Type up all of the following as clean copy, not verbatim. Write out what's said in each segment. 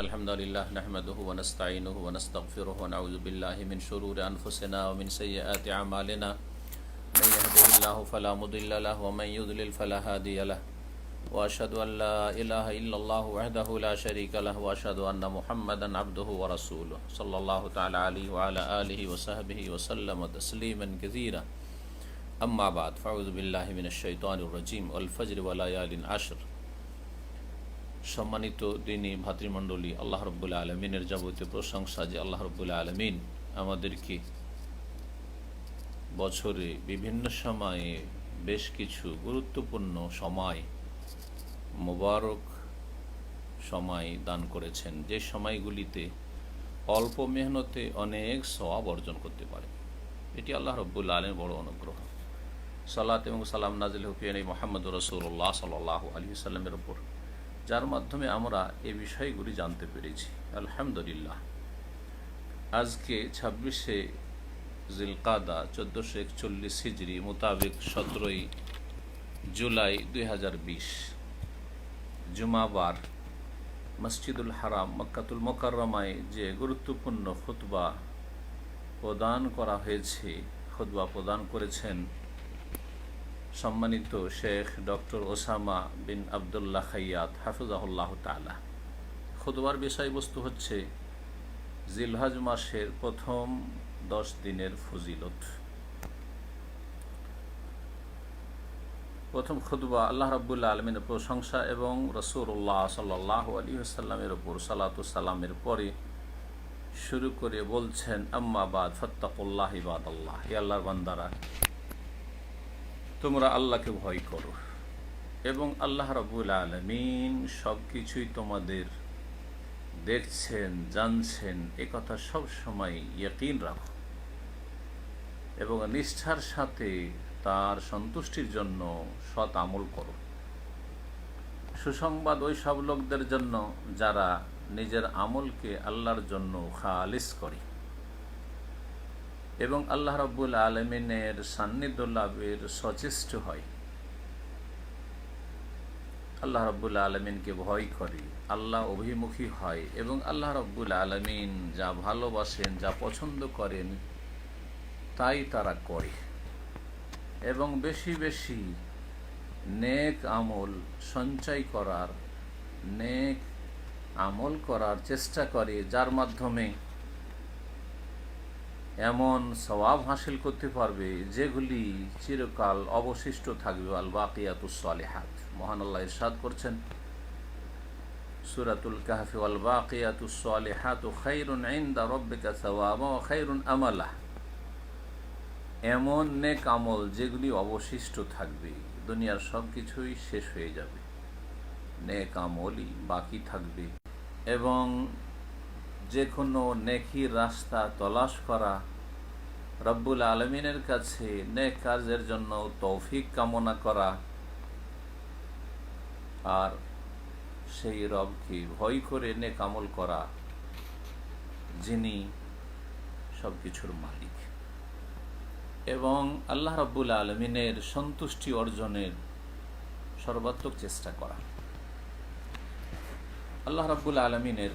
الحمد لله نحمده ونستعينه ونستغفره ونعوذ بالله من شرور أنفسنا ومن سيئات أعمالنا من يهده الله فلا مضل له ومن يضلل فلا هادي له وأشهد أن لا إله إلا الله وحده لا شريك له وأشهد أن محمدا عبده ورسوله صلى الله تعالى عليه وعلى آله وصحبه وسلم تسليما كثيرا أما بعد فأعوذ بالله من الشيطان الرجيم والفجر وليال عشر। সম্মানিত দিনী ভাতৃমণ্ডলী, আল্লাহ রব্বুল আলমিনের যাবতীয় প্রশংসা যে আল্লাহ রব্বুল আলমিন আমাদেরকে বছরে বিভিন্ন সময়ে বেশ কিছু গুরুত্বপূর্ণ সময়, মোবারক সময় দান করেছেন, যে সময়গুলিতে অল্প মেহনতে অনেক সওয়াব অর্জন করতে পারে। এটি আল্লাহ রব্বুল আলমের বড় অনুগ্রহ। সালাত এবং সালাম নাজিল হুফিয়ান মোহাম্মদ রাসূলুল্লাহ সাল্লাল্লাহু আলাইহি ওয়াসাল্লামের উপর, যার মাধ্যমে আমরা এই বিষয়গুলি জানতে পেরেছি। আলহামদুলিল্লাহ। আজকে 26শে জিলকাদা 1441 হিজরি মোতাবেক 17ই জুলাই 2020 জুমাবার মসজিদুল হারাম মক্কাতুল মুকাররমায় যে গুরুত্বপূর্ণ খুতবা প্রদান করা হয়েছে, খুতবা প্রদান করেছেন সম্মানিত Sheikh doctor Osama bin Abdullah Khayyat হাফিজাহুল্লাহ তাআলা। খুতবার বিষয়বস্তু হচ্ছে জিলহজ মাসের প্রথম 10 দিনের ফজিলত। প্রথম খুতবা আল্লাহ রাব্বুল আলামিনের প্রশংসা এবং রাসূলুল্লাহ সাল্লাল্লাহু আলাইহি ওয়াসাল্লামের উপর সালাতু সালামের পরে শুরু করে বলছেন, আম্মা বাদ ফাত্তাকুল্লাহ ইবাদাল্লাহ, হে আল্লাহর বান্দারা, তোমরা আল্লাহকে ভয় করো এবং আল্লাহ রাব্বুল আলামিন সব কিছুই তোমাদের দেখছেন, জানছেন, একথা সব সময় ইয়াকিন রাখো এবং নিষ্ঠার সাথে তার সন্তুষ্টির জন্য সৎ আমল করো। সুসংবাদ ওই সব লোকদের জন্য যারা নিজের আমলকে আল্লাহর জন্য খালিস করে এবং আল্লাহ রাব্বুল আলামিনের সান্নিধ্য লাভের সচেষ্ট হয়, আল্লাহ রাব্বুল আলামিনকে ভয় করে, আল্লাহ অভিমুখী হয় এবং আল্লাহ রাব্বুল আলামিন যা ভালোবাসেন, যা পছন্দ করেন তাই তারা করে এবং বেশি বেশি নেক আমল সঞ্চয় করার, নেক আমল করার চেষ্টা করে, যার মাধ্যমে এমন সওয়াব হাসিল করতে পারবে যেগুলি চিরকাল অবশিষ্ট থাকবে। আল বাকিয়াতুস সালিহাত, মহান আল্লাহ ইরশাদ করছেন সূরাতুল কাহফি, ওয়াল বাকিয়াতুস সালিহাতু খায়রুন ইনদা রাব্বিকা সাওয়াবা ওয়া খায়রুন আমালা। এমন নেক আমল যেগুলি অবশিষ্ট থাকবে, দুনিয়ার সব কিছুই শেষ হয়ে যাবে, নেক আমলই বাকি থাকবে এবং যে কোনো নেকির রাস্তা তলাশ করা, রব্বুল আলমিনের কাছে নেক কাজের জন্য তৌফিক কামনা করা আর সেই রবকে ভয় করে নেক আমল করা, যিনি সব কিছুর মালিক, এবং আল্লাহ রব্বুল আলমিনের সন্তুষ্টি অর্জনের সর্বাত্মক চেষ্টা করা। আল্লাহ রব্বুল আলমিনের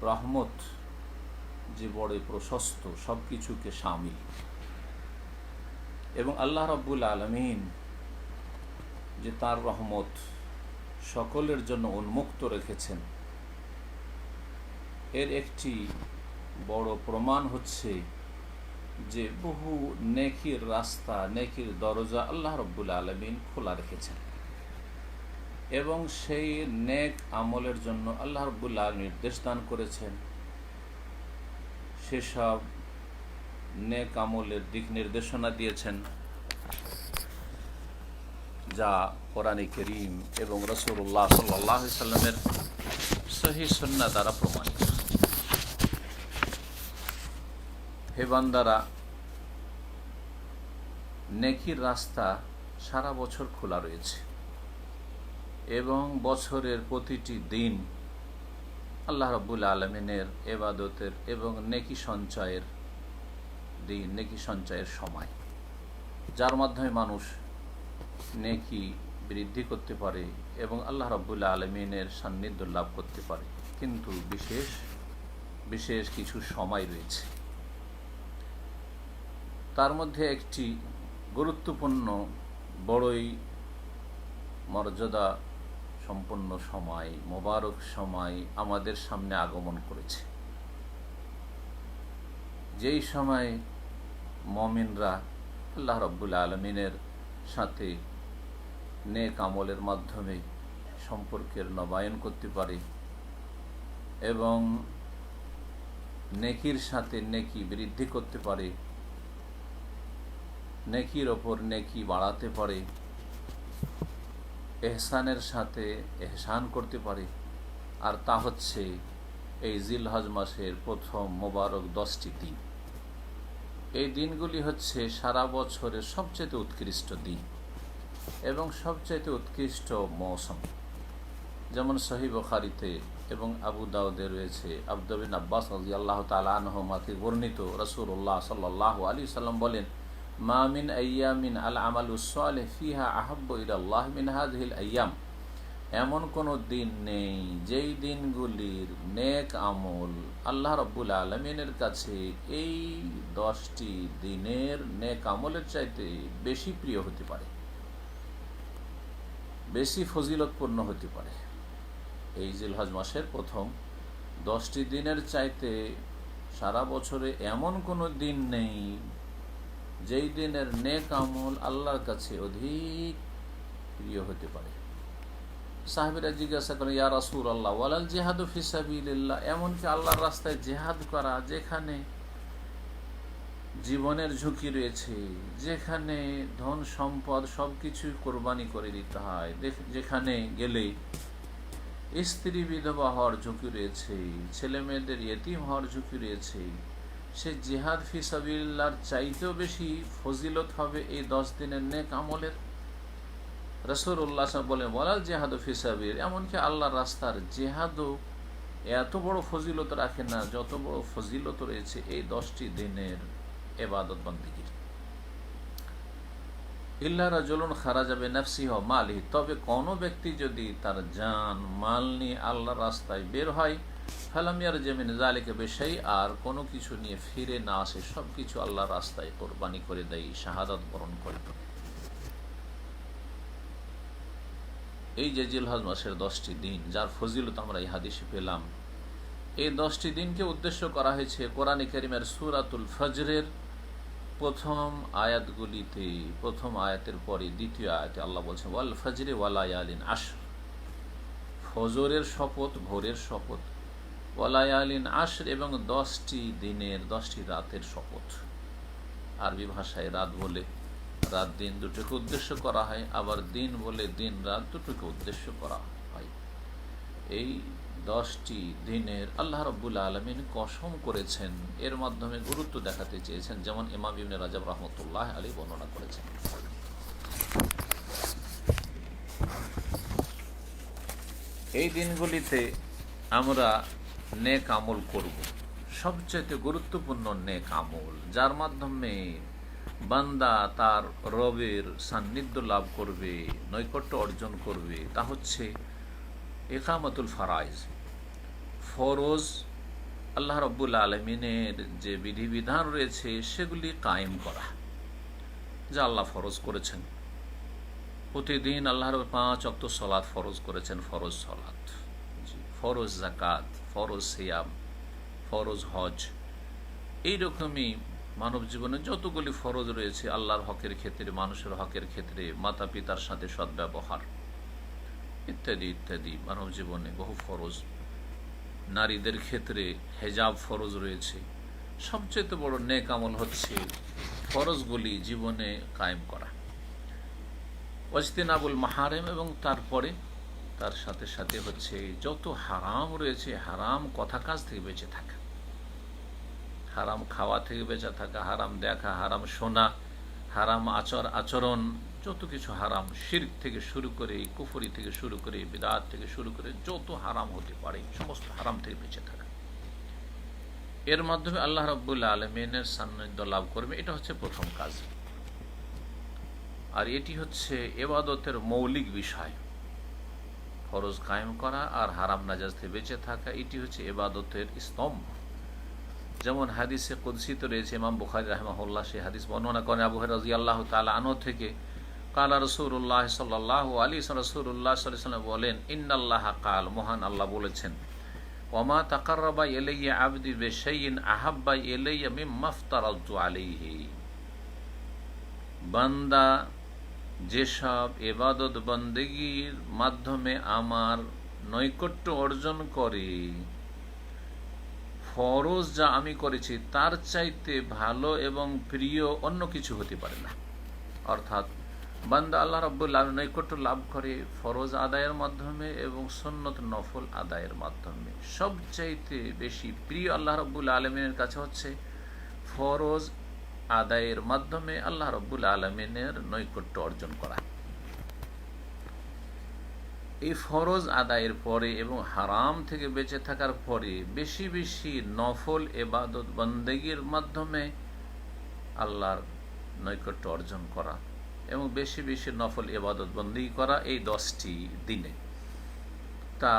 রহমত যে বড় প্রশস্ত, সব কিছুকে শামিল, এবং আল্লাহ রাব্বুল আলামিন যে তার রহমত সকলের জন্য উন্মুক্ত রেখেছেন, এর একটি বড় প্রমাণ হচ্ছে যে বহু নেকির রাস্তা, নেকির দরজা আল্লাহ রাব্বুল আলামিন খোলা রেখেছেন এবং সেই নেক আমলের জন্য আল্লাহ রাব্বুল আলামিন নির্দেশ দান করেছেন। সেসব নেক আমলের দিক নির্দেশনা দিয়েছেন যা কোরআনে কারীম এবং রাসূলুল্লাহ সাল্লাল্লাহু আলাইহি ওয়াসাল্লামের সহিহ সুন্নাহ দ্বারা প্রমাণিত। হে বান্দারা, নেকির রাস্তা সারা বছর খোলা রয়েছে এবং বছরের প্রতিটি দিন আল্লাহ রাব্বুল আলামিনের ইবাদতের এবং নেকি সঞ্চয়ের দিন, নেকি সঞ্চয়ের সময়, যার মাধ্যমে মানুষ নেকি বৃদ্ধি করতে পারে এবং আল্লাহ রাব্বুল আলামিনের সান্নিধ্য লাভ করতে পারে। কিন্তু বিশেষ বিশেষ কিছু সময় রয়েছে। তার মধ্যে একটি গুরুত্বপূর্ণ, বড়ই মর্যাদা সম্পন্ন সময়, মোবারক সময় আমাদের সামনে আগমন করেছে, যেই সময় মুমিনরা আল্লাহ রাব্বুল আলামিনের সাথে নেক আমলের মাধ্যমে সম্পর্কের নবায়ন করতে পারে এবং নেকির সাথে নেকি বৃদ্ধি করতে পারে, নেকির ওপর নেকি বাড়াতে পারে, এহসানের সাথে এহসান করতে পারে। আর তা হচ্ছে এই জিলহজ মাসের প্রথম মোবারক 10টি দিন। এই দিনগুলি হচ্ছে সারা বছরের সবচেয়ে উৎকৃষ্ট দিন এবং সবচেয়ে উৎকৃষ্ট মৌসুম। যেমন সহিহ বুখারীতে এবং আবু দাউদে রয়েছে, আব্দুল্লাহ বিন আব্বাস রাদিয়াল্লাহু তাআলা আনহুমা থেকে বর্ণিত, রাসূলুল্লাহ সাল্লাল্লাহু আলাইহি ওয়াসাল্লাম বলেন, মা মিন আইয়ামিন আল আমালুস সালিহ ফিহা আহাব্বু ইলাল্লাহ মিন হাযিহিল আইয়াম। এমন কোনো দিন নেই যেই দিনগুলির নেক আমল আল্লাহ রাব্বুল আলামিনের কাছে এই 10টি দিনের নেক আমলের চাইতে বেশি প্রিয় হতে পারে, বেশি ফজিলতপূর্ণ হতে পারে। এই জিলহজ মাসের প্রথম 10টি দিনের চাইতে সারা বছরে এমন কোনো দিন নেই যেই দিনের নেক আমল আল্লাহর কাছে অধিক প্রিয় হতে পারে। সাহাবীরা জিজ্ঞাসা করেন, ইয়া রাসূলুল্লাহ ওয়ালাল জিহাদু ফি সাবিলিল্লাহ, এমনকি আল্লাহর রাস্তায় জিহাদ করা, যেখানে জীবনের ঝুঁকি রয়েছে, যেখানে ধন সম্পদ সবকিছু কোরবানি করে দিতে হয়, যেখানে গেলে স্ত্রী বিধবা হওয়ার ঝুঁকি রয়েছে, ছেলে মেয়েদের ইয়েতিম হওয়ার ঝুঁকি রয়েছে, সে জিহাদ ফি সাবিলিল্লাহর চাইতেও বেশি ফজিলত হবে এই 10 দিনের নেক আমলের। রাসূলুল্লাহ বলেন, ওয়ালাল জিহাদু ফি সাবিল, এমনকি আল্লাহর রাস্তার জিহাদও এত বড় ফজিলত রাখে না যত বড় ফজিলত রয়েছে এই 10টি দিনের ইবাদত বন্দেগীর। ইল্লা রাজুলুন খারাজা বিনাফসিহি ওয়া মালিহি, তবে কোনো ব্যক্তি যদি তার জান মাল নিয়ে আল্লাহর রাস্তায় বের হয়, ফালাম ইয়ারজি মিন যালিকা বিশাই, আর কোনো কিছু নিয়ে ফিরে না আসে, সব কিছু আল্লাহর রাস্তায় কোরবানি করে দেয়, শাহাদাত বরণ করে। এই যে জিলহজ মাসের 10টি দিন, যার ফজিলত আমরা এই হাদিসে পেলাম, এই 10টি দিনকে উদ্দেশ্য করা হয়েছে কোরআনে কারীমের সূরাতুল ফজরের প্রথম আয়াতগুলিতে। প্রথম আয়াতের পরে দ্বিতীয় আয়াতে আল্লাহ বলছেন, ওয়াল ফজরি ওয়া লায়ালিন আশর, ফজরের শপথ, ভোরের শপথ, ওয়া লায়ালিন আশর, এবং 10টি দিনের 10টি রাতের শপথ। আরবি ভাষায় রাত বলে রাত দিন দুটোকে উদ্দেশ্য করা হয়, আবার দিন বলে দিন রাত দুটোকে উদ্দেশ্য করা হয়। এই 10টি দিনের আল্লাহ রাব্বুল আলামিন কসম করেছেন, এর মাধ্যমে গুরুত্ব দেখাতে চেয়েছেন, যেমন ইমাম ইবনে রাজব রাহমাতুল্লাহ আলাইহি বর্ণনা করেছেন। এই দিনগুলিতে আমরা নেক আমল করব, সবচেয়ে গুরুত্বপূর্ণ নেক আমল, যার মাধ্যমে বান্দা তার রবের সান্নিধ্য লাভ করবে, নৈকট্য অর্জন করবে, তা হচ্ছে ইকামাতুল ফারাইজ, ফরজ আল্লাহ রাব্বুল আলামিনের যে বিধিবিধান রয়েছে সেগুলি কায়েম করা, যা আল্লাহ ফরজ করেছেন। প্রতিদিন আল্লাহর 5 ওয়াক্ত সালাত ফরজ করেছেন, ফরজ সালাত, ফরজ যাকাত, ফরজ সিয়াম, ফরজ হজ। এইরকমই মানব জীবনে যতগুলি ফরজ রয়েছে আল্লাহর হকের ক্ষেত্রে, মানুষের হকের ক্ষেত্রে, মাতা পিতার সাথে সদ্ব্যবহার ইত্যাদি ইত্যাদি, মানব জীবনে বহু ফরজ। নারীদের ক্ষেত্রে হেজাব ফরজ রয়েছে। সবচেয়ে বড় নেক আমল হচ্ছে ফরজগুলি জীবনে কায়েম করা, ওয়াজতিনাবুল মাহারিম, এবং তারপরে তার সাথে সাথে হচ্ছে যত হারাম রয়েছে, হারাম কথা কাজ থেকে বেঁচে থাকা, হারাম খাওয়া থেকে বেঁচে থাকা, হারাম দেখা, হারাম শোনা, হারাম আচরণ, যত কিছু হারাম, শিরক থেকে শুরু করে, কুফরি থেকে শুরু করে, বিদআত থেকে শুরু করে যত হারাম হতে পারে সমস্ত হারাম থেকে বেঁচে থাকা। এর মাধ্যমে আল্লাহ রাব্বুল আলামিনের সান্নিধ্য লাভ করবে, এটা হচ্ছে প্রথম কাজ। আর এটি হচ্ছে ইবাদতের মৌলিক বিষয়। ফরজ কায়েম করা আর হারাম নাজাজ থেকে বেঁচে থাকা, এটি হচ্ছে ইবাদতের স্তম্ভ। যেমন হাদিসে কুদসিতে রয়েছে, ইমাম বুখারী রাহিমাহুল্লাহ সেই হাদিস বর্ণনা করেন আবু হুরায়রা রাদিয়াল্লাহু তাআলা আনহু থেকে, কালা রাসূলুল্লাহ সাল্লাল্লাহু আলাইহি রাসূলুল্লাহ সাল্লাল্লাহু আলাইহি ওয়াসাল্লাম বলেন, ইন্নাল্লাহা কাল, মহান আল্লাহ বলেছেন, ওয়ামা তাকাররাবা ইলাইয়া আবদি বিশাইইন আহাব্বা ইলাইয়া মিম্মা আফতারাতু আলাইহি। বান্দা যেসব ইবাদত বন্দেগীর মাধ্যমে আমার নৈকট্য অর্জন করে, ফরজ যা আমি করেছি তার চাইতে ভালো এবং প্রিয় অন্য কিছু হতে পারে না। অর্থাৎ বান্দা আল্লাহ রাব্বুল আলামিন নৈকট্য লাভ করে ফরজ আদায়ের মাধ্যমে এবং সুন্নত নফল আদায়ের মাধ্যমে। সবচাইতে বেশি প্রিয় আল্লাহ রাব্বুল আলামিনের কাছে হচ্ছে ফরজ আদায়ের মাধ্যমে আল্লাহ রাব্বুল আলামিনের নৈকট্য অর্জন করা। এই ফরজ আদায়ের পরে এবং হারাম থেকে বেঁচে থাকার পরে বেশি বেশি নফল ইবাদত বন্দেগীর মাধ্যমে আল্লাহর নৈকট্য অর্জন করা এবং বেশি বেশি নফল ইবাদত বন্দেগী করা এই 10টি দিনে। তা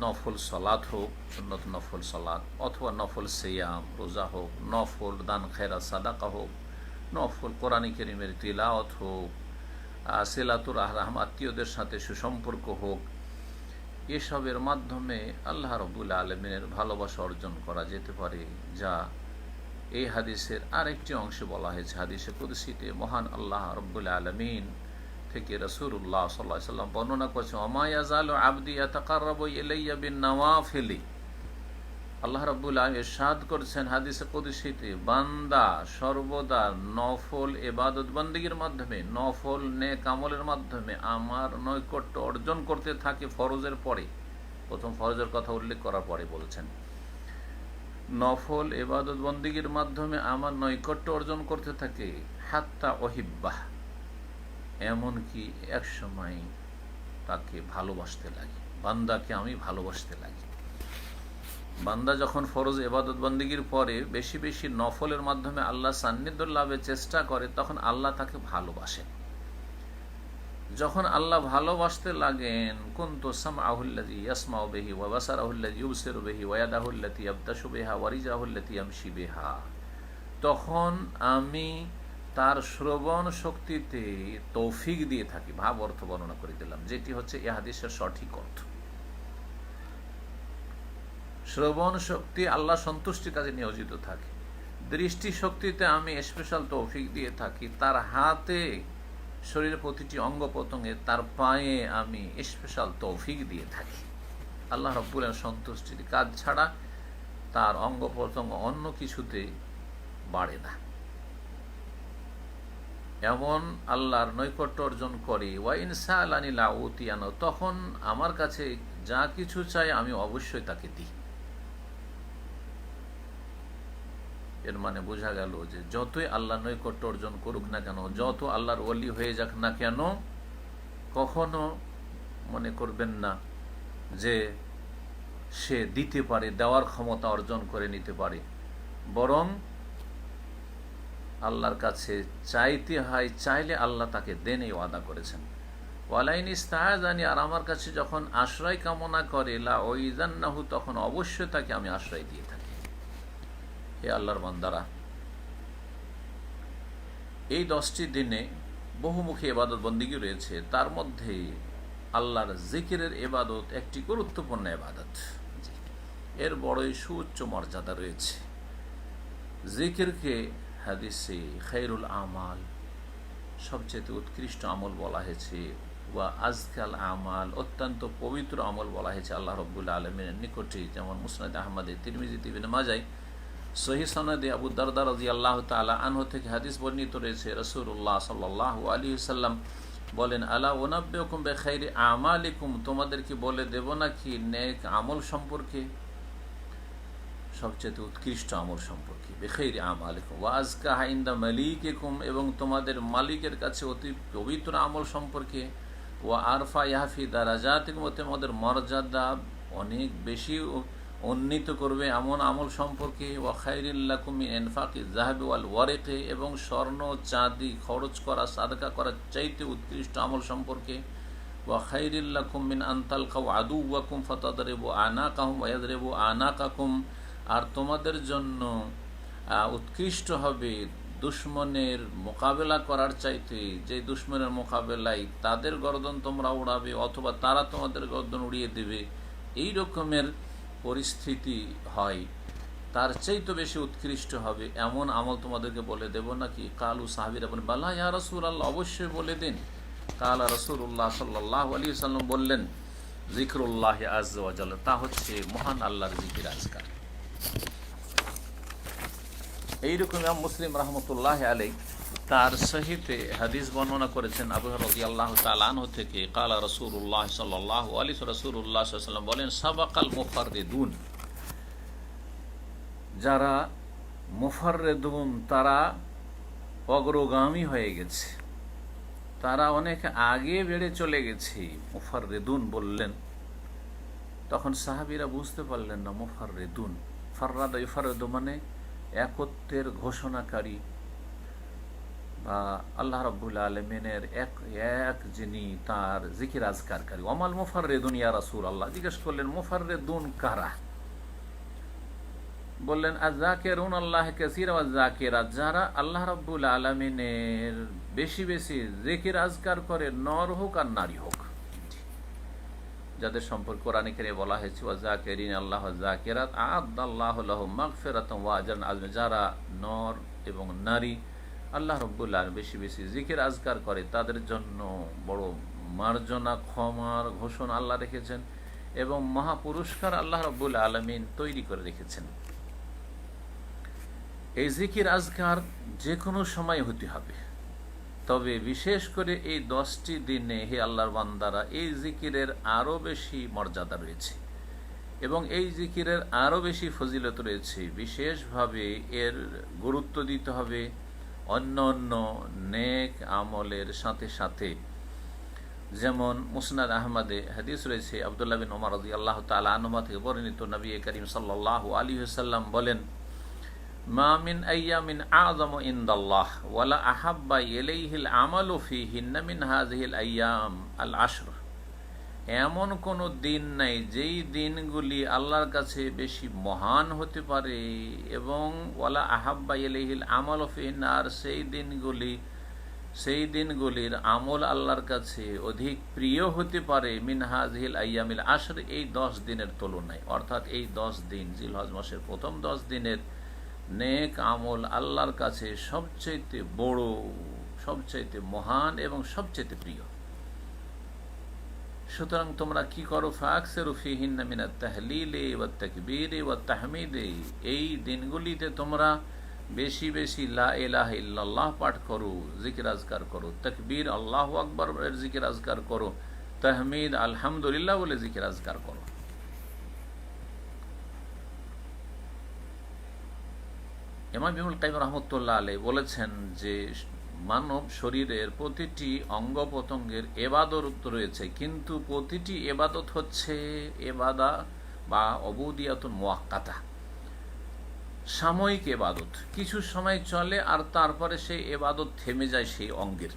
নফল সলাত হোক, সুন্নত নফল সলাত, অথবা নফল সিয়াম রোজা হোক, নফল দান খেরাত সাদাকা হোক, নফল কোরআন কারীমের তিলাওয়াত হোক, সিলাতুর রাহম আত্মীয়দের সাথে সুসম্পর্ক হোক, এসবের মাধ্যমে আল্লাহ রাব্বুল আলামিনের ভালোবাসা অর্জন করা যেতে পারে। যা এই হাদিসের আরেকটি অংশে বলা হয়েছে, হাদিসে কুদসিতে মহান আল্লাহ রাব্বুল আলামিন থেকে রাসূলুল্লাহ সাল্লাল্লাহু আলাইহি ওয়াসাল্লাম বর্ণনা করেছেন, ওমা ইয়াজালু আবদি ইয়াতাকাররাবু ইলাইয়া বিন-নওয়াফিলি। আল্লাহ রাব্বুল আলামিন ইরশাদ করেছেন হাদিসে কুদসিতে, বান্দা সর্বদা নফল ইবাদত বন্দেগীর মাধ্যমে, নফল নেক আমলের মাধ্যমে আমার নৈকট্য অর্জন করতে থাকে ফরজের পরে। প্রথম ফরজের কথা উল্লেখ করার পরে বলেছেন, নফল ইবাদত বন্দেগীর মাধ্যমে আমার নৈকট্য অর্জন করতে থাকে, হাত্তা ওহিব্বাহ, এমনকি এক সময় তাকে ভালোবাসতে লাগে, বান্দাকে আমি ভালোবাসতে লাগি। বান্দা যখন ফরজ ইবাদত বন্দেগীর পরে বেশি বেশি নফলের মাধ্যমে আল্লাহ সান্নিধ্য লাভের চেষ্টা করে, তখন আল্লাহ তাকে ভালোবাসেন। যখন আল্লাহ ভালোবাসতে লাগেন, কুনতু সামআহুল্লাযী ইয়াসমাউ বিহি ওয়া বাসারাহুল্লাযী ইউবসিরু বিহি ওয়া ইয়াদাহুল্লাতী ইয়াবতাশু বিহা ওয়া রিজলাহুল্লাতী ইয়ামশি বিহা, তখন আমি তার শ্রবণ শক্তিতে তৌফিক দিয়ে থাকি। ভাব অর্থ বর্ণনা করে দিলাম, যেটি হচ্ছে এই হাদিসের সঠিক অর্থ। শ্রবণ শক্তি আল্লাহ সন্তুষ্টির কাজে নিয়োজিত থাকে। দৃষ্টি শক্তিতে আমি স্পেশাল তৌফিক দিয়ে থাকি, তার হাতে, শরীরের প্রতিটি অঙ্গ প্রত্যঙ্গে, তার পায়ে আমি স্পেশাল তৌফিক দিয়ে থাকি। আল্লাহ রাব্বুল আলামিনের সন্তুষ্টির কাজ ছাড়া তার অঙ্গ প্রত্যঙ্গ অন্য কিছুতে বাড়ে না। এমন আল্লাহর নৈকট্য অর্জন করে, ওয়া ইনসালানি লাউতিয়ানো, তখন আমার কাছে যা কিছু চাই আমি অবশ্যই তাকে দিই। এর মানে বোঝা গেল যে যতই আল্লাহ নৈকট্য অর্জন করুক না কেন, যত আল্লাহর ওলি হয়ে যাক না কেন, কখনো মনে করবেন না যে সে দিতে পারে, দেওয়ার ক্ষমতা অর্জন করে নিতে পারে। বরং আল্লাহর কাছে চাইতে হয়, চাইলে আল্লাহ তাকে দেন, এই ওয়াদা করেছেন। ওয়ালাইন ইস্তাআযানি, আর আমার কাছে যখন আশ্রয় কামনা করে, লা উইযান্নাহু, তখন অবশ্যই তাকে আমি আশ্রয় দিয়ে থাকি। হে আল্লাহর বান্দারা, এই 10টি দিনে বহুমুখী ইবাদত বন্দেগী রয়েছে, তার মধ্যে আল্লাহর জিকিরের ইবাদত একটি গুরুত্বপূর্ণ ইবাদত। এর বড়ই সুউচ্চ মর্যাদা রয়েছে। জিকিরকে হাদিসে খায়রুল আমাল, সবচেয়ে উৎকৃষ্ট আমল বলা হয়েছে, ওয়া আজকাল আমাল, অত্যন্ত পবিত্র আমল বলা হয়েছে আল্লাহ রাব্বুল আলামিনের নিকটে। যেমন মুসনাদ আহমদে, তিরমিজিতে, ইবনে মাজায়, সহিহ সনদে আবু দারদা রাদিয়াল্লাহু তাআলা আনহু থেকে হাদিস বর্ণিত রয়েছে, রাসূলুল্লাহ সাল্লাল্লাহু আলাইহি ওয়াসাল্লাম বলেন, আলা উনাব্বিউকুম বিখাইরি আমালিকুম, তোমাদেরকে বলে দেব নাকি নেক আমল সম্পর্কে, সবচেয়ে উৎকৃষ্ট আমল সম্পর্কে, বিখাইরি আমালিকুম ওয়া আজকাহা ইনদা মালিকিকুম, এবং তোমাদের মালিকের কাছে অতি পবিত্র আমল সম্পর্কে, ওয়া আরফা ইয়াফি দারাজাতিকুম, তোমাদের মর্যাদা অনেক বেশি উন্নীত করবে এমন আমল সম্পর্কে, ওয়া খায়রিল লাকুম মিন ইনফাকিজ যাহাবি ওয়াল ওয়ারিকি, এবং স্বর্ণ চাঁদি খরচ করা, সাদকা করার চাইতে উৎকৃষ্ট আমল সম্পর্কে, ওয়া খাইরুল লাকুম মিন আন তালকাউ আদুওয়াকুম ফাতাদরিবু আনাকাহুম ওয়া ইয়াদরিবু আনাকাকুম, আর তোমাদের জন্য উৎকৃষ্ট হবে দুশমনের মোকাবেলা করার চাইতে, যে দুশমনের মোকাবেলায় তাদের গর্দন তোমরা উড়াবে অথবা তারা তোমাদের গর্দন উড়িয়ে দেবে, এই রকমের পরিস্থিতি হয়, তার চাইতে বেশি উৎকৃষ্ট হবে এমন আমল তোমাদেরকে বলে দেব নাকি? কালু সাহাবীরা বলেন, বালা ইয়া রাসূলুল্লাহ, অবশ্যই বলে দিন। কালা রাসূলুল্লাহ সাল্লাল্লাহু আলাইহি ওয়াসাল্লাম বললেন, যিকরুল্লাহ আযজা ওয়া জাল্লা, তা হচ্ছে মহান আল্লাহর জিকির আজকার। এইরকম ইমাম মুসলিম রাহমাতুল্লাহ আলাইহি তার সহিতে হাদিস বর্ণনা করেছেন আবু হুরায়রা রাদিয়াল্লাহু তাআলা আনহু থেকে, কালা রাসূলুল্লাহ সাল্লাল্লাহু আলাইহি রাসূলুল্লাহ সাল্লাল্লাহু আলাইহি ওয়াসাল্লাম বলেন, সাবাকাল মুফাররিদুন, যারা মুফাররিদুন তারা অগ্রগামী হয়ে গেছে, তারা অনেক আগে বেড়ে চলে গেছে। মুফাররিদুন বললেন, তখন সাহাবীরা বুঝতে পারলেন না মুফাররিদুন, ফাররাদা ইউফাররিদু মানে একত্বের ঘোষণাকারী বা আল্লাহ রাব্বুল আলামিনের এক যিনি তার জিকির আজকারকারী। ওয়ামাল মুফাররিদুন ইয়া রাসূলুল্লাহ, জিজ্ঞেস করলেন মুফাররিদুন কারা? বললেন আয-যাকিরুন আল্লাহ কাসীরা ওয়ায-যাকিরাত, যারা আল্লাহ রাব্বুল আলামিনের বেশি বেশি জিকির আজকার করে, নর হোক আর নারী হোক, যাদের সম্পর্কে কোরআনে কারিমে বলা হয়েছে ওয়ায-যাকিরিন আল্লাহ ওয়ায-যাকিরাত আ'আদাল্লাহু লাহুম মাগফিরাতান ওয়া আজরান আযীমা, যারা নর এবং নারী আল্লাহ রাব্বুল আলামিন বেশি বেশি জিকির আজকার করে, তাদের জন্য বড় মার্জনা ক্ষমার ঘোষণা আল্লাহ রেখেছেন এবং মহা পুরস্কার আল্লাহ রাব্বুল আলামিন তৈরি করে রেখেছেন। এই জিকির আজকার যে কোনো সময় হতে হবে, তবে বিশেষ করে এই 10টি দিনে হে আল্লাহর বান্দারা, এই জিকিরের আরও বেশি মর্যাদা রয়েছে এবং এই জিকিরের আরও বেশি ফজিলত রয়েছে। বিশেষভাবে এর গুরুত্ব দিতে হবে অন্য অন্য নেক আমলের সাথে সাথে। যেমন মুসনাদ আহমদে হাদিস রয়েছে, আব্দুল্লাহ বিন ওমর রাদিয়াল্লাহু তাআলা আনহুমা থেকে বর্ণিত, নবী করিম সাল্লাল্লাহু আলাইহি ওয়াসাল্লাম বলেন, মা মিন আইয়ামিন আযমু ইনদাল্লাহ ওয়ালা আহাব্বা ইলাইহিল আমালু ফীহিন্না মিন হাযিহিল আইয়াম আল আশর, এমন কোন দিন নাই যেই দিনগুলি আল্লাহর কাছে বেশি মহান হতে পারে এবং ওয়ালা আহাব্বা ইলাইহিল আমালু ফীহিন্না, আর সেই দিনগুলির আমল আল্লাহর কাছে অধিক প্রিয় হতে পারে মিন হাযিহিল আইয়ামিল আশর, এই 10 দিনের তুলনায়। অর্থাৎ এই 10 দিন, জিলহজ মাসের প্রথম 10 দিনের নেক আমল আল্লাহর কাছে সবচেয়ে বড়, সবচেয়ে মহান এবং সবচেয়ে প্রিয়। সুতরাং তোমরা কি করো, ফাকসিরু ফীহিন্না মিনাত তাহলিলি ওয়াত তাকবীরি ওয়াত তাহমিদি, এই দিনগুলিতে তোমরা বেশি বেশি লা ইলাহা ইল্লাল্লাহ পাঠ করো, জিকির আজকার করো, তাকবীর আল্লাহু আকবার এর জিকির আজকার করো, তাহমিদ আলহামদুলিল্লাহ বলে জিকির আজকার করো। ইমাম ইবনুল কাইয়িম রাহমাতুল্লাহ আলাইহি বলেছেন যে মানব শরীরের প্রতিটি অঙ্গ প্রত্যঙ্গের ইবাদত রয়েছে, কিন্তু প্রতিটি ইবাদত হচ্ছে ইবাদা বা উবুদিয়াতুন মুআক্কাতা, সাময়িক ইবাদত, কিছু সময় চলে আর তারপরে সেই ইবাদত থেমে যায় সেই অঙ্গের।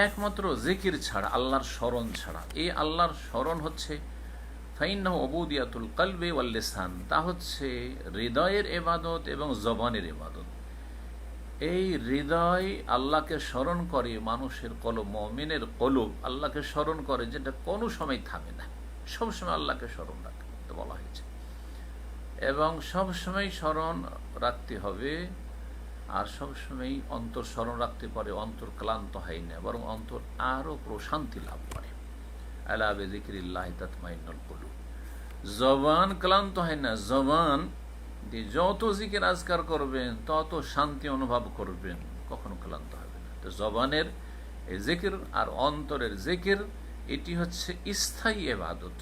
একমাত্র জিকির ছাড়া, আল্লাহর স্মরণ ছাড়া, এই আল্লাহর স্মরণ হচ্ছে ফাইন্নাহু উবুদিয়াতুল কলবি ওয়াল লিসান, তা হচ্ছে হৃদয়ের ইবাদত এবং জবানের ইবাদত। এই হৃদয় আল্লাহকে স্মরণ করে, মানুষের কলব, মুমিনের কলব আল্লাহকে স্মরণ করে, যেটা কোনো সময় থামে না, সবসময় আল্লাহকে স্মরণ রাখতে বলা হয়েছে এবং সবসময় স্মরণ রাখতে হবে। আর সবসময় অন্তর স্মরণ রাখতে পারে, অন্তর ক্লান্ত হয় না, বরং অন্তর আরও প্রশান্তি লাভ করে। আলা বিযিকরিল্লাহি তাতমাইন্নুল কুলুব, জবান ক্লান্ত হয় না, জবান দিয়ে যত জিকির আজকার করবেন তত শান্তি অনুভব করবেন, কখনো ক্লান্ত হবে না। তো জবানের এই জিকির আর অন্তরের জিকির, এটি হচ্ছে স্থায়ী ইবাদত,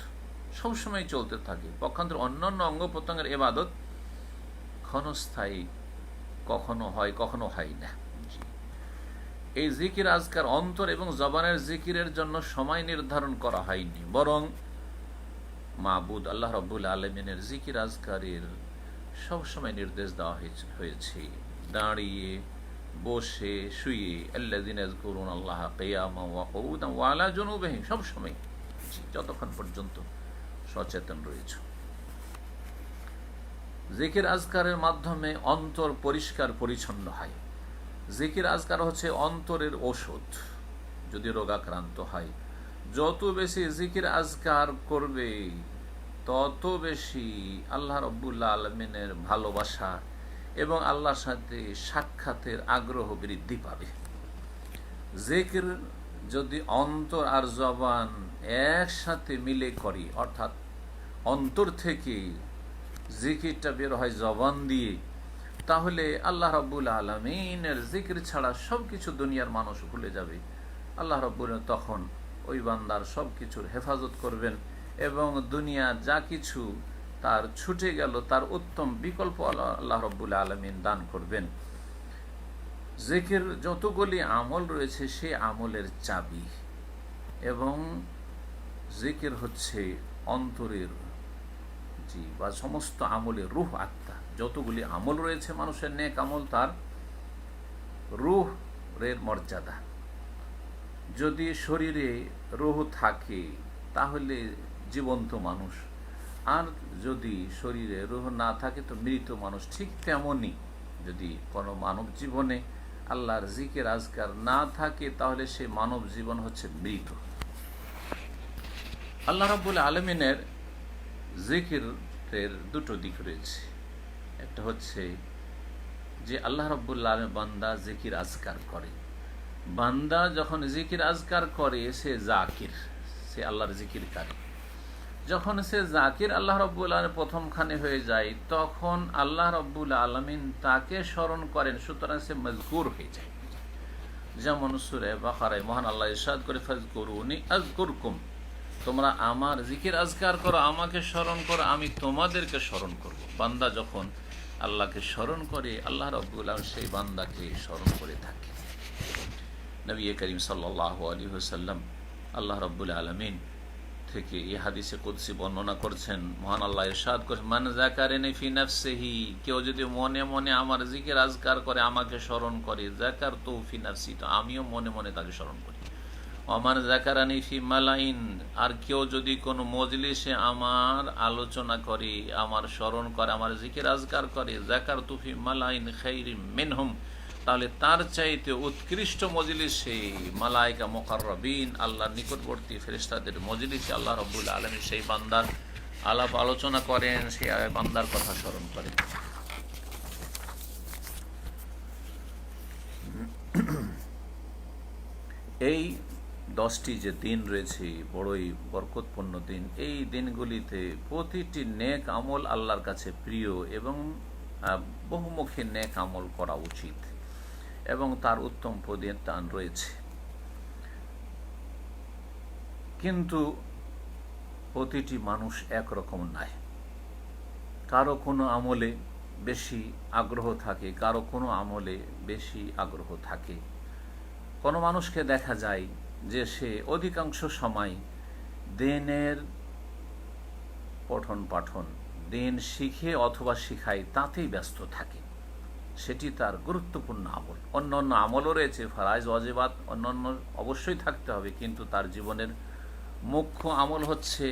সবসময় চলতে থাকে। পক্ষান্তরে অন্যান্য অঙ্গ প্রত্যঙ্গের ইবাদত ক্ষণস্থায়ী, কখনো হয় কখনো হয় না। এই জিকির আজকার অন্তর এবং জবানের জিকিরের জন্য সময় নির্ধারণ করা হয়নি, বরং মাবুদ আল্লাহ রাব্বুল আলামিনের জিকির আজকারের সবসময় নির্দেশ দেওয়া হয়েছে। দাঁড়িয়ে, বসে শুয়ে, আল্লাযীনা ইয়াযকুরুনাল্লাহা কিয়ামান ওয়া কুউদান ওয়া আলা জুনুবিহিম, সব সময়, যতক্ষণ পর্যন্ত সচেতন রয়েছে। জিকির আজকারের মাধ্যমে অন্তর পরিষ্কার পরিচ্ছন্ন হয়। জিকির আজকার হচ্ছে অন্তরের ওষুধ। যদি রোগাক্রান্ত হয়, যত বেশি জিকির আজকার করবে তত বেশি আল্লাহ রাব্বুল আলামিনের ভালোবাসা এবং আল্লাহর সাথে সাক্ষাতের আগ্রহ বৃদ্ধি পাবে। জিকির যদি অন্তর আর জবান একসাথে মিলে করি, অর্থাৎ অন্তর থেকে জিকিরটা বের হয় জবান দিয়ে, তাহলে আল্লাহ রাব্বুল আলামিনের জিকির ছাড়া সব কিছু দুনিয়ার মানুষ ভুলে যাবে। আল্লাহ রাব্বুল তখন ওই বান্দার সব কিছুর হেফাজত করবেন এবং দুনিয়ার যা কিছু তার ছুটে গেল তার উত্তম বিকল্প আল্লাহ রাব্বুল আলামিন দান করবেন। জিকির যতগুলি আমল রয়েছে সেই আমলের চাবি, এবং জিকির হচ্ছে অন্তরের বা সমস্ত আমলের রূহ, আত্মা। যতগুলি আমল রয়েছে মানুষের নেক আমল, তার রূহের মর্যাদা। যদি শরীরে রূহ থাকে তাহলে জীবন্ত মানুষ, আর যদি শরীরে রূহ না থাকে তো মৃত মানুষ। ঠিক তেমনই যদি কোনো মানব জীবনে আল্লাহর জিকির আজকার না থাকে তাহলে সে মানব জীবন হচ্ছে মৃত। আল্লাহ রাব্বুল আলামিনের জিকিরের দুটো দিক রয়েছে। একটা হচ্ছে যে আল্লাহ রাব্বুল আলামিন বান্দা জিকির আজকার করে। বান্দা যখন জিকির আজকার করে সে জাকির, সে আল্লাহর জিকিরকারী। যখন সে জাকির আল্লাহ রাব্বুল আলামিন প্রথমখানে হয়ে যায়, তখন আল্লাহ রাব্বুল আলামিন তাকে স্মরণ করেন, সুতরাং সে মজকুর হয়ে যায়। যেমন সূরা বাকারায় মহান আল্লাহ ইরশাদ করে, ফাজকুরুনি আযকুরকুম, তোমরা আমার জিকির আজকার করো, আমাকে স্মরণ করো, আমি তোমাদেরকে স্মরণ করব। বান্দা যখন আল্লাহকে স্মরণ করে, আল্লাহ রাব্বুল আলামিন সেই বান্দাকে স্মরণ করে থাকে। নবী করিম সাল্লাল্লাহু আলাইহি ওয়াসাল্লাম আল্লাহ রাব্বুল আলামিন থেকে এই হাদিসে কুদসি বর্ণনা করছেন। মহান আল্লাহ ইরশাদ করেন, মান যাকারানি ফি নাফসিহি, কেউ যদি মনে মনে আমার জিকির আজকার করে, আমাকে স্মরণ করে, যাকারতু ফি নাফসি, তো আমিও মনে মনে তাকে স্মরণ করি। আমার যাকারানি ফি মালাইন, আর কেউ যদি কোনো মজলিসে আমার আলোচনা করে, আমার স্মরণ করে, আমার জিকির আজকার করে, যাকারতু ফি মালাইন খাইরিম মিনহুম, তাহলে তার চাইতে উৎকৃষ্ট মজলিসে মালায়েকা মুকাররাবিন, আল্লাহর নিকটবর্তী ফেরেশতাদের মজলিসে আল্লাহ রাব্বুল আলামিন সেই বান্দার আলাপ আলোচনা করেন, সেই বান্দার কথা স্মরণ করেন। এই 10টি যে দিন রয়েছে, বড়ই বরকতপূর্ণ দিন। এই দিনগুলিতে প্রতিটি নেক আমল আল্লাহর কাছে প্রিয় এবং বহুমুখী নেক আমল করা উচিত, এবং তার উত্তম প্রতিদান রয়েছে। কিন্তু প্রতিটি মানুষ একরকম নয়। কারো কোনো আমলে বেশি আগ্রহ থাকে, কারো কোনো আমলে বেশি আগ্রহ থাকে। কোনো মানুষকে দেখা যায় যে সে অধিকাংশ সময় দিনের পঠন পাঠন, দিন শিখে অথবা শিখায়, তাতেই ব্যস্ত থাকে। সেটি তার গুরুত্বপূর্ণ আমল। অন্য অন্য আমলও রয়েছে, ফারাইজ ওয়াজিবাত অন্যান্য অবশ্যই থাকতে হবে, কিন্তু তার জীবনের মুখ্য আমল হচ্ছে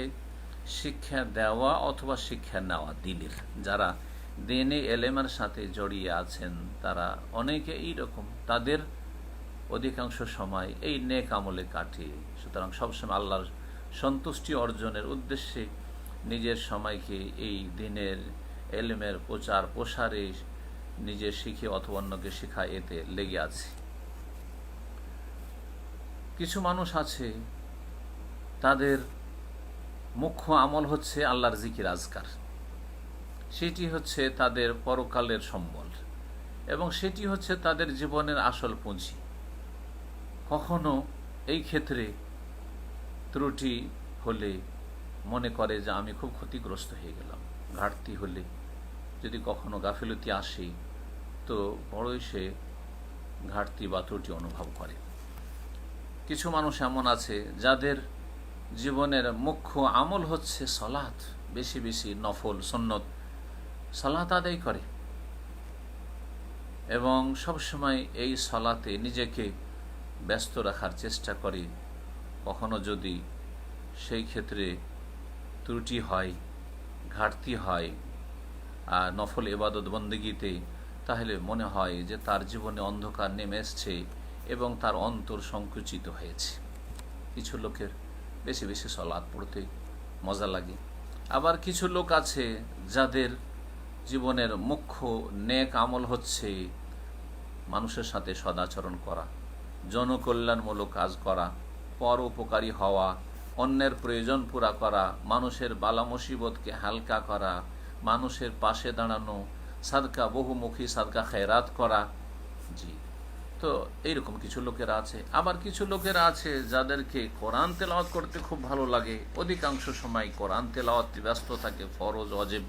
শিক্ষা দেওয়া অথবা শিক্ষা নেওয়া দিনের। যারা দিনে এলেমের সাথে জড়িয়ে আছেন তারা অনেকে এইরকম, তাদের অধিকাংশ সময় এই নেক আমলে কাটে। সুতরাং সবসময় আল্লাহর সন্তুষ্টি অর্জনের উদ্দেশ্যে নিজের সময়কে এই দিনের এলেমের প্রচার প্রসারে, নিজে শিখে অথবা অন্যকে শেখায়, এতে লেগে আছে। কিছু মানুষ আছে তাদের মুখ্য আমল হচ্ছে আল্লাহর জিকির আজকার। সেটি হচ্ছে তাদের পরকালের সম্বল এবং সেটি হচ্ছে তাদের জীবনের আসল পুঁজি। কখনো এই ক্ষেত্রে ত্রুটি হলে মনে করে যে আমি খুব ক্ষতিগ্রস্ত হয়ে গেলাম। ঘাটতি হলে, যদি কখনো গাফিলতি আসে, তো বড়ই সে ঘাটতি বা ত্রুটি অনুভব করে। কিছু মানুষ এমন আছে যাদের জীবনের মুখ্য আমল হচ্ছে সালাত, বেশি বেশি নফল সুন্নত সালাত আদায় করে। এবং সবসময় এই সালাতে নিজেকে ব্যস্ত রাখার চেষ্টা করে। কখনো যদি সেই ক্ষেত্রে ত্রুটি হয়, ঘাটতি হয় নফল ইবাদত বন্দেগীতে, তাহলে মনে হয় যে তার জীবনে অন্ধকার নেমে এসছে এবং তার অন্তর সংকুচিত হয়েছে। কিছু লোকের বেশি বেশি সালাত পড়তে মজা লাগে, আবার কিছু লোক আছে যাদের জীবনের মুখ্য নেক আমল হচ্ছে মানুষের সাথে সদাচরণ করা, জনকল্যাণমূলক কাজ করা, পর উপকারী হওয়া, অন্যের প্রয়োজন পুরা করা, মানুষের বালা মুসিবতকে হালকা করা, মানুষের পাশে দাঁড়ানো, সাদকা বহুমুখী সাদকা খেরাত করা। জি, তো এইরকম কিছু লোকেরা আছে। আবার কিছু লোকেরা আছে যাদেরকে কোরআন তেলাওয়াত করতে খুব ভালো লাগে, অধিকাংশ সময় কোরআন তেলাওয়াতে ব্যস্ত থাকে ফরজ ওয়াজিব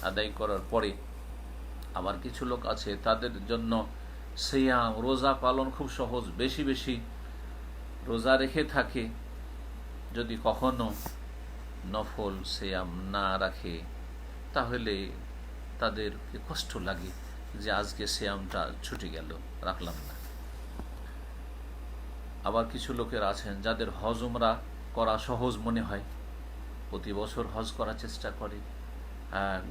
আদায় করার পরে। আবার কিছু লোক আছে তাদের জন্য সিয়াম রোজা পালন খুব সহজ, বেশি বেশি রোজা রেখে থাকে। যদি কখনো নফল সিয়াম না রাখে তাহলে তাদেরকে কষ্ট লাগে যে আজকে সিয়ামটা ছুটে গেল, রাখলাম না। আবার কিছু লোকের আছেন যাদের হজ উমরা করা সহজ মনে হয়, প্রতি বছর হজ করার চেষ্টা করে,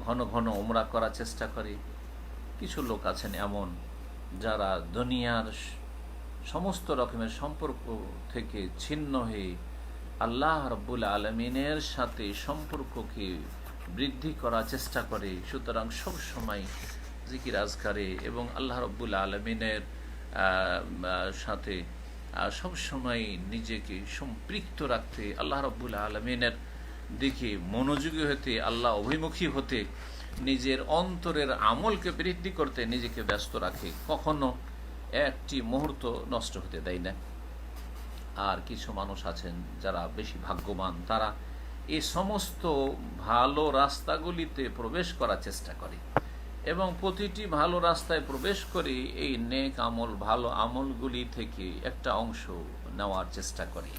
ঘন ঘন উমরা করার চেষ্টা করে। কিছু লোক আছেন এমন যারা দুনিয়ার সমস্ত রকমের সম্পর্ক থেকে ছিন্ন হয়ে আল্লাহ রাব্বুল আলামিনের সাথে সম্পর্ককে বৃদ্ধি করার চেষ্টা করে। সুতরাং সব সময় জিকির আজকারে এবং আল্লাহ রাব্বুল আলামিনের সাথে সব সময় নিজেকে সম্পৃক্ত রাখতে, আল্লাহ রাব্বুল আলামিনের দিকে মনোযোগী হতে, আল্লাহ অভিমুখী হতে, নিজের অন্তরের আমলকে বৃদ্ধি করতে নিজেকে ব্যস্ত রাখে, কখনো একটি মুহূর্ত নষ্ট হতে দেয় না। আর কিছু মানুষ আছেন যারা বেশি ভাগ্যবান, তারা এই সমস্ত ভালো রাস্তাগুলিতে প্রবেশ করার চেষ্টা করে এবং প্রতিটি ভালো রাস্তায় প্রবেশ করে এই নেক আমল, ভালো আমলগুলি থেকে একটা অংশ নেওয়ার চেষ্টা করে।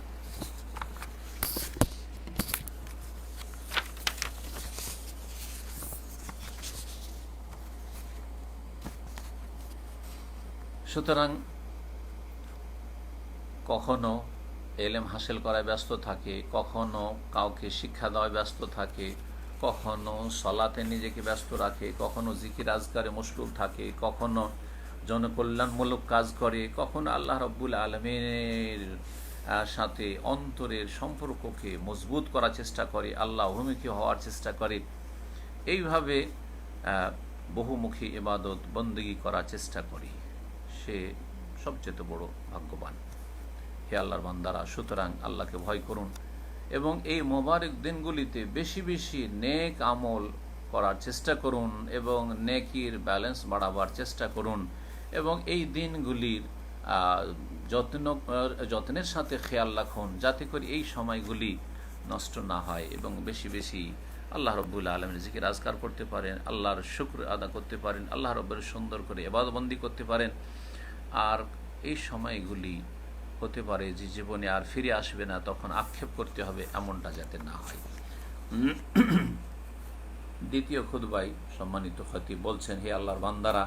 সুতরাং কখনো এলেম হাসিল করায় ব্যস্ত থাকে, কখনো কাউকে শিক্ষা দেওয়ায় ব্যস্ত থাকে, কখনো সলাতে নিজেকে ব্যস্ত রাখে, কখনো জিকির আজকারে মশগুল থাকে, কখনো জনকল্যাণমূলক কাজ করে, কখনো আল্লাহ রাব্বুল আলামিনের সাথে অন্তরের সম্পর্ককে মজবুত করার চেষ্টা করে, আল্লাহ অভিমুখী হওয়ার চেষ্টা করে। এইভাবে বহুমুখী ইবাদত বন্দেগী করার চেষ্টা করি, সে সবচেয়ে বড় ভাগ্যবান। হে আল্লাহর বান্দারা, সুতরাং আল্লাহকে ভয় করুন এবং এই মোবারক দিনগুলিতে বেশি বেশি নেক আমল করার চেষ্টা করুন এবং নেকির ব্যালেন্স বাড়াবার চেষ্টা করুন এবং এই দিনগুলির যত্নের সাথে খেয়াল রাখুন যাতে করে এই সময়গুলি নষ্ট না হয় এবং বেশি বেশি আল্লাহ রাব্বুল আলামিনের জিকির আজকার করতে পারেন, আল্লাহর শুকর আদা করতে পারেন, আল্লাহ রাব্বুল সুন্দর করে ইবাদতবন্দি করতে পারেন। আর এই সময়গুলি হতে পারে যে জীবনে আর ফিরে আসবে না, তখন আক্ষেপ করতে হবে, এমনটা যাতে না হয়। দ্বিতীয় খুতবায় সম্মানিত খতিব বলছেন, হে আল্লাহর বান্দারা,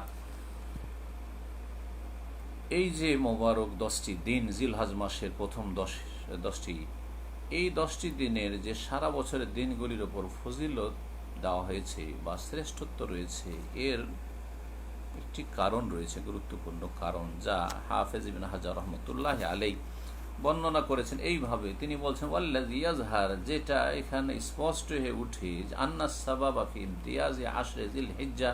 এই যে মোবারক 10টি দিন, জিলহজ মাসের প্রথম 10টি, এই 10টি দিনের যে সারা বছরের দিনগুলির ওপর ফজিলত দেওয়া হয়েছে বা শ্রেষ্ঠত্ব রয়েছে, এর একটি কারণ রয়েছে, গুরুত্বপূর্ণ কারণ, যা হাফেজ ইবনে হাজার রহমতুল্লাহ আলাইহি বর্ণনা করেছেন এইভাবে। তিনি বলছেন, ওয়াল্লাযী ইয়াজহার, যেটা এখানে স্পষ্ট হয়ে উঠে, আন্নাস সাবাবা ফি ইমতিয়াজি আশরে জিলহিজ্জা,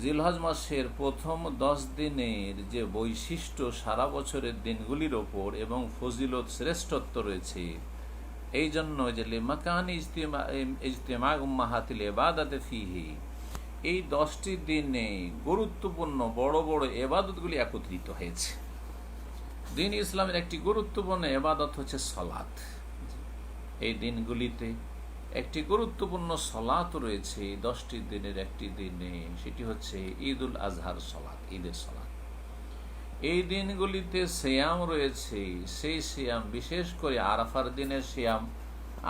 জিলহজ মাসের প্রথম 10 দিনের যে বৈশিষ্ট্য সারা বছরের দিনগুলির ওপর এবং ফজিলত শ্রেষ্ঠত্ব রয়েছে, এই জন্য যে লিমাকানি ইজতিমা উম্মাহাতিল ইবাদাতি ফিহি, এই 10টি দিনে গুরুত্বপূর্ণ বড় বড় এবাদতগুলি একত্রিত হয়েছে। দিন ইসলামের একটি গুরুত্বপূর্ণ এবাদত হচ্ছে সলাত। এই দিনগুলিতে একটি গুরুত্বপূর্ণ সলাত রয়েছে 10টি দিনের একটি দিনে, সেটি হচ্ছে ঈদুল আজহার সলাত, ঈদের সলাত। এই দিনগুলিতে সিয়াম রয়েছে, সেই সিয়াম বিশেষ করে আরাফার দিনের সিয়াম,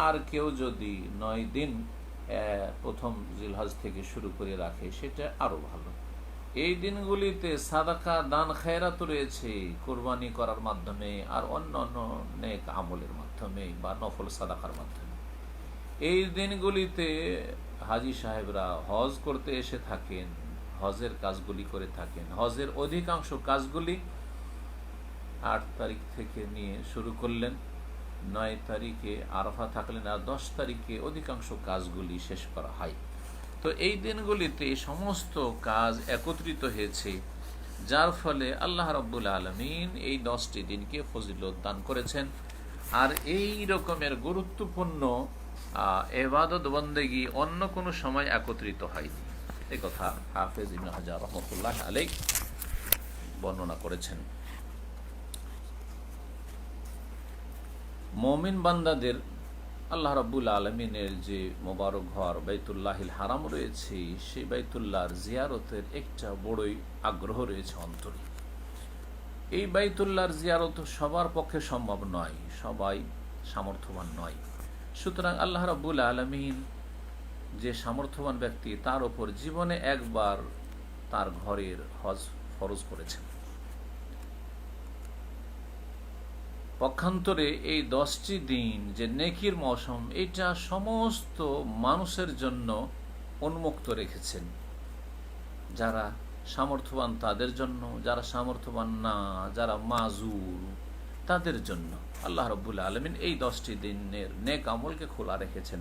আর কেউ যদি 9 দিন প্রথম জিলহজ থেকে শুরু করে রাখে সেটা আরো ভালো। এই দিনগুলিতে সাদাকা দান খেরাত রয়েছে কোরবানি করার মাধ্যমে আর অন্য অন্য নেক আমলের মাধ্যমে বা নফল সাদাকার মাধ্যমে। এই দিনগুলিতে হাজি সাহেবরা হজ করতে এসে থাকেন, হজের কাজগুলি করে থাকেন। হজের অধিকাংশ কাজগুলি 8 তারিখ থেকে নিয়ে শুরু করলেন, 9 তারিখে আরাফা থাকলেন, আর 10 তারিখে অধিকাংশ কাজগুলি শেষ করা হয়। তো এই দিনগুলিতে সমস্ত কাজ একত্রিত হয়েছে, যার ফলে আল্লাহ রাব্বুল আলামিন এই 10টি দিনকে ফজিলত দান করেছেন। আর এই রকমের গুরুত্বপূর্ণ ইবাদত বন্দেগী অন্য কোনো সময় একত্রিত হয়নি। এই কথা হাফেজ ইবনে হাজার রাহমাতুল্লাহ আলাইহি বর্ণনা করেছেন। মুমিন বান্দাদের আল্লাহ রাব্বুল আলামিনের যে মোবারক ঘর বাইতুল্লাহিল হারাম রয়েছে, সেই বাইতুল্লাহর জিয়ারতের একটা বড়ই আগ্রহ রয়েছে অন্তরে। এই বাইতুল্লাহর জিয়ারত সবার পক্ষে সম্ভব নয়, সবাই সামর্থ্যবান নয়। সুতরাং আল্লাহ রাব্বুল আলামিন যে সামর্থ্যবান ব্যক্তি, তার ওপর জীবনে একবার তার ঘরের হজ ফরজ করেছেন। পক্ষান্তরে এই 10টি দিন যে নেকির মৌসুম, এটা সমস্ত মানুষের জন্য উন্মুক্ত রেখেছেন। যারা সামর্থ্যবান তাদের জন্য, যারা সামর্থ্যবান না, যারা মাজুর তাদের জন্য আল্লাহ রাব্বুল আলামিন এই 10টি দিনের নেক আমলকে খোলা রেখেছেন।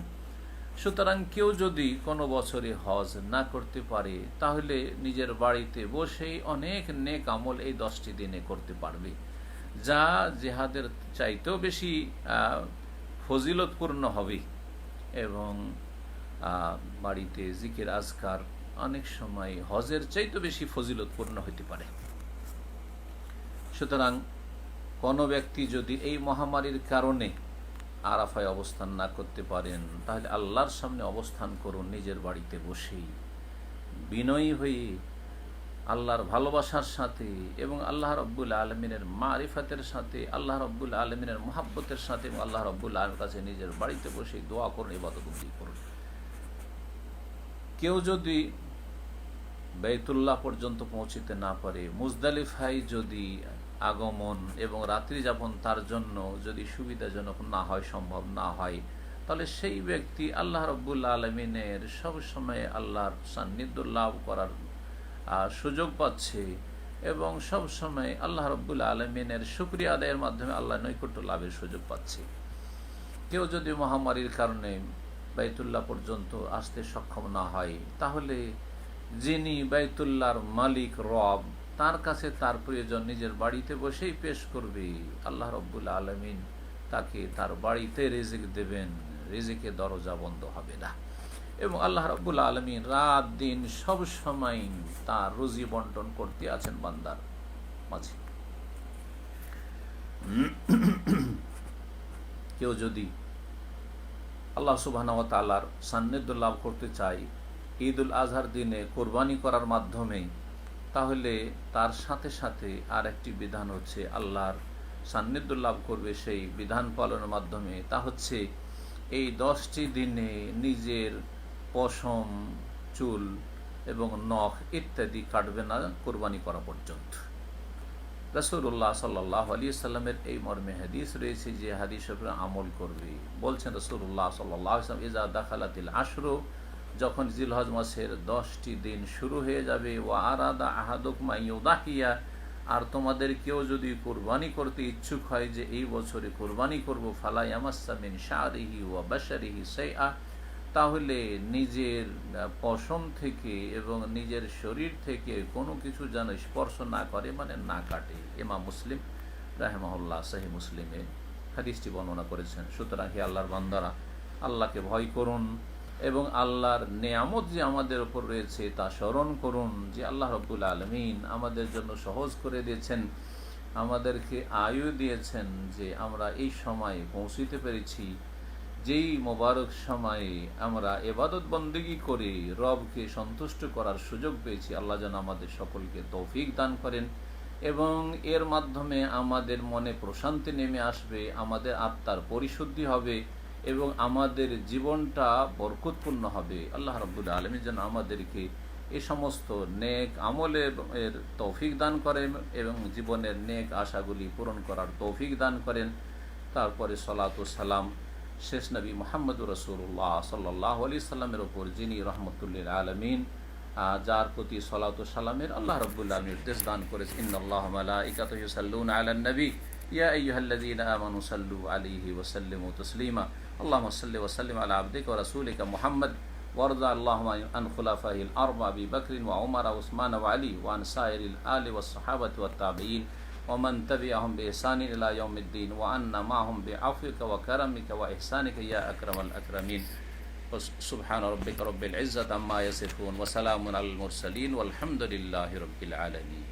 সুতরাং কেউ যদি কোনো বছরে হজ না করতে পারে, তাহলে নিজের বাড়িতে বসেই অনেক নেক আমল এই 10টি দিনে করতে পারবে, যা জিহাদের চাইতেও বেশি ফজিলতপূর্ণ হবে। এবং বাড়িতে জিকির আজকার অনেক সময় হজের চাইতেও বেশি ফজিলতপূর্ণ হতে পারে। সুতরাং কোনো ব্যক্তি যদি এই মহামারীর কারণে আরাফায় অবস্থান না করতে পারেন, তাহলে আল্লাহর সামনে অবস্থান করুন নিজের বাড়িতে বসেই, বিনয়ী হয়ে, আল্লাহর ভালোবাসার সাথে এবং আল্লাহ রাব্বুল আলামিনের মারিফাতের সাথে, আল্লাহ রাব্বুল আলামিনের মুহাব্বতের সাথে, এবং আল্লাহ রাব্বুল আলামিনের কাছে নিজের বাড়িতে বসে দোয়া করুন, ইবাদত করুন। কেউ যদি বাইতুল্লাহ পর্যন্ত পৌঁছিতে না পারে, মুজদালিফায় যদি আগমন এবং রাত্রি যাপন তার জন্য যদি সুবিধাজনক না হয়, সম্ভব না হয়, তাহলে সেই ব্যক্তি আল্লাহ রাব্বুল আলামিনের সব সময় আল্লাহর সান্নিধ্য লাভ করার সুযোগ পাচ্ছে এবং সব সময় আল্লাহ রাব্বুল আলামিনের শুকরিয়া আদায়ের মাধ্যমে আল্লাহ নৈকট্য লাভের সুযোগ পাচ্ছে। কেউ যদি মহামারীর কারণে বাইতুল্লাহ পর্যন্ত আসতে সক্ষম না হয়, তাহলে যিনি বাইতুল্লাহর মালিক রব, তার কাছে তার প্রয়োজন নিজের বাড়িতে বসেই পেশ করবে। আল্লাহ রাব্বুল আলামিন তাকে তার বাড়িতে রিজিক দেবেন, রিজিকের দরজা বন্ধ হবে না। এবং আল্লাহ রাব্বুল আলামিন রাত দিন সব সময় তার রুজি বন্টন করতে আছেন বান্দার মাঝে। কেউ যদি আল্লাহ সুবহানাহু ওয়া তাআলার সান্নিধ্য লাভ করতে চায় ঈদুল আজহার দিনে কোরবানি করার মাধ্যমে, তাহলে তার সাথে সাথে আর একটি বিধান হচ্ছে আল্লাহর সান্নিধ্য লাভ করবে সেই বিধান পালনের মাধ্যমে। তা হচ্ছে এই 10টি দিনে নিজের পশম, চুল এবং নখ ইত্যাদি কাটবে না কোরবানি করা পর্যন্ত। রাসূলুল্লাহ সাল্লাল্লাহু আলাইহি সাল্লামের এই মর্মে হাদিস রয়েছে, যে হাদিসের উপর আমল করবে। বলছেন রাসূলুল্লাহ সাল্লাল্লাহু আলাইহি ওয়াসাল্লাম, ইজা দাখালাতিল আশরু, যখন জিলহজ মাসের 10টি দিন শুরু হয়ে যাবে, ওয়া আরাদা আহাদুকুম আইয়ুদাহিয়া, আর তোমাদের কেউ যদি কোরবানি করতে ইচ্ছুক হয় যে এই বছরে কোরবানি করব, ফালা ইয়ামাসসা মিন শারিহি ওয়া বাশারিহি শাইআ, তাহলে নিজের পশম থেকে এবং নিজের শরীর থেকে কোনো কিছু যেন স্পর্শ না করে, মানে না কাটে। ইমাম মুসলিম রাহিমাহুল্লাহ সহিহ মুসলিমে হাদিসটি বর্ণনা করেছেন। সুতরাং হে আল্লাহর বান্দারা, আল্লাহকে ভয় করুন এবং আল্লাহর নেয়ামত যে আমাদের উপর রয়েছে তা স্মরণ করুন, যে আল্লাহ রাব্বুল আলামিন আমাদের জন্য সহজ করে দিয়েছেন, আমাদেরকে আয়ু দিয়েছেন, যে আমরা এই সময়ে পৌঁছিতে পেরেছি, যেই মোবারক সময়ে আমরা ইবাদত বন্দেগী করে রবকে সন্তুষ্ট করার সুযোগ পেয়েছি। আল্লাহ যেন আমাদের সকলকে তৌফিক দান করেন এবং এর মাধ্যমে আমাদের মনে প্রশান্তি নেমে আসবে, আমাদের আত্মার পরিশুদ্ধি হবে এবং আমাদের জীবনটা বরকতপূর্ণ হবে। আল্লাহ রাব্বুল আলামিন যেন আমাদেরকে এই সমস্ত নেক আমলের তৌফিক দান করেন এবং জীবনের নেক আশাগুলি পূরণ করার তৌফিক দান করেন। তারপরে সলাত ও সালাম শেষ নবী মুহাম্মদুর রাসূলুল্লাহ সাল্লাল্লাহু আলাইহি সাল্লামের ওপর, যিনি রহমতুল্লিল আলামিন, যার প্রতি সলাত ও সালামের আল্লাহ রাব্বুল আলামিন নির্দেশ দান করেছেন, ইন্নাল্লাহা মালাইকাতাহু ইউসাল্লুনা আলান নবী ইয়া আইয়ুহাল্লাযীনা আমানু সাল্লু আলাইহি ওয়া সাল্লিমু তাসলিমা। আল্লাহুম্মা সাল্লি ওয়া সাল্লিম আলা আবদিকা ওয়া রাসূলিকা মুহাম্মদ ওয়ারদা আল্লাহুম্মা আন খুলাফাইল আরবা আবি বকর ওয়া উমর ওয়া উসমান ওয়া আলী ওয়া আন সাইরিল আলি ওয়াস সাহাবাতি ওয়াত তাবিঈন ওয়া মান তাবিআহুম বিইহসান ইলা ইয়াউমিদ্দিন ওয়া আন্না মা'হুম বিআফওয়িকা ওয়া কারামিকা ওয়া ইহসানিকা ইয়া আকরামাল আকরামিন। সুবহান রাব্বিকা রাব্বিল ইজ্জাতি আম্মা ইয়াসিফুন ওয়া সালামুন আলাল মুরসালিন ওয়ালহামদুলিল্লাহি রাব্বিল আলামিন।